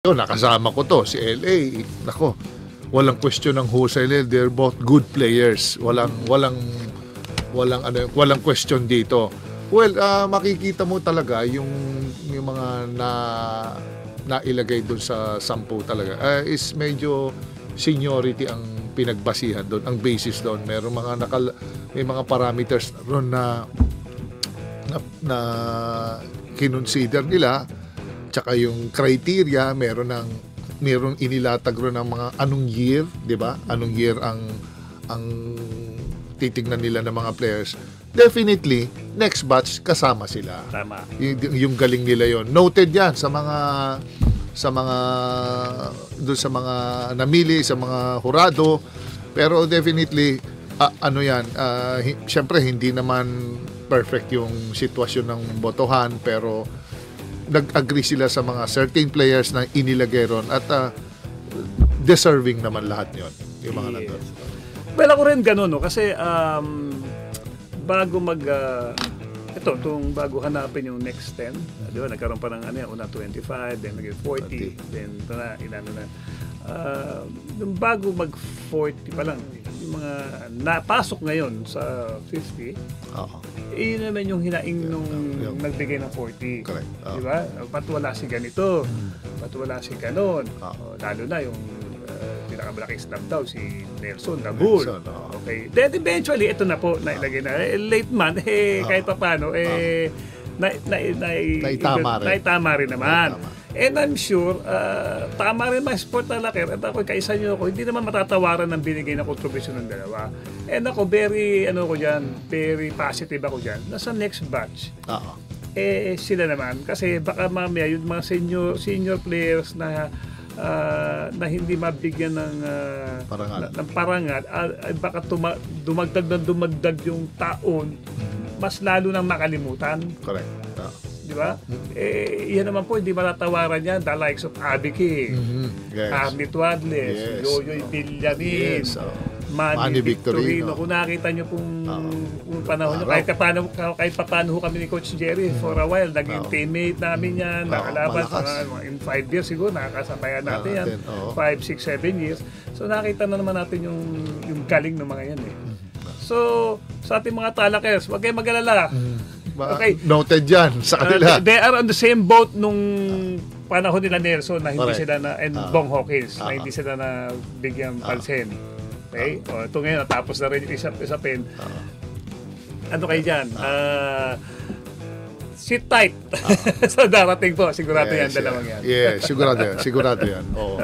Yun, nakasama ko to, si LA. Nako, walang question ng husay nila. They're both good players. Walang question dito. Well, makikita mo talaga yung mga nailagay doon sa 10 talaga. Is medyo seniority ang pinagbasihan doon, ang basis doon. May mga parameters doon na kinonsider nila. Tsaka yung criteria, merong inilatag ron ng mga anong year, 'di ba? Anong year ang titignan nila ng mga players. Definitely, next batch kasama sila. Tama. Yung galing nila yon. Noted 'yan sa mga namili, sa mga hurado. Pero definitely syempre hindi naman perfect yung sitwasyon ng botohan, pero nag-agree sila sa mga certain players na inilagay ron at deserving naman lahat yon, yung mga nandun. Well, ako rin ganun, no? Kasi bago bago hanapin yung next 10, di ba, nagkaroon pa ng una 25, then naging 40, then ito na, nung bago mag-40 pa lang, yung mga napasok ngayon sa 50, yun naman yung hinaing nung nagbigay ng 40. Correct. Di ba? Ba't wala si ganito? Ba't wala si ganon? Lalo na yung pinakamalaking snub daw, si Nelson Labur. Okay. Then eventually, ito na po, nailagay na. Late man, kahit pa paano, naitama rin naman. And I'm sure, tama rin mga sport na laki. At ako, kaisa nyo ako, hindi naman matatawaran ng binigay na kontribusyon ng dalawa. And ako, very positive ako dyan. Nasa next batch, sila naman. Kasi baka mamaya, yung mga senior players na hindi mabigyan ng parangal, baka dumagdag yung taon, mas lalo nang makalimutan. Correct. Di ba? Yan naman po, hindi matatawaran yan. The likes of Abby King, Arnie Tuadles, Yoyoy Villamin, Manny Victorino. Kung nakita nyo pong panahon nyo, kahit paano kami ni Coach Jerry for a while, naging teammate namin yan, nakalaban in 5 years siguro, nakakasabayan natin yan, 5, 6, 7 years. So nakita na naman natin yung galing ng mga yan. So, sa ating mga talakers, huwag kayong mag-alala. Okay. Noted yan sa kanila. They are on the same boat nung panahon nila Nelson na hindi sila and Bong Hawkins na hindi sila na bigyan pansin. Okay? Ito ngayon, natapos na rin yung isa pin. Ano kayo dyan? Sit tight. So darating po, sigurado yan, dalawang yan. Sigurado yan. Oo.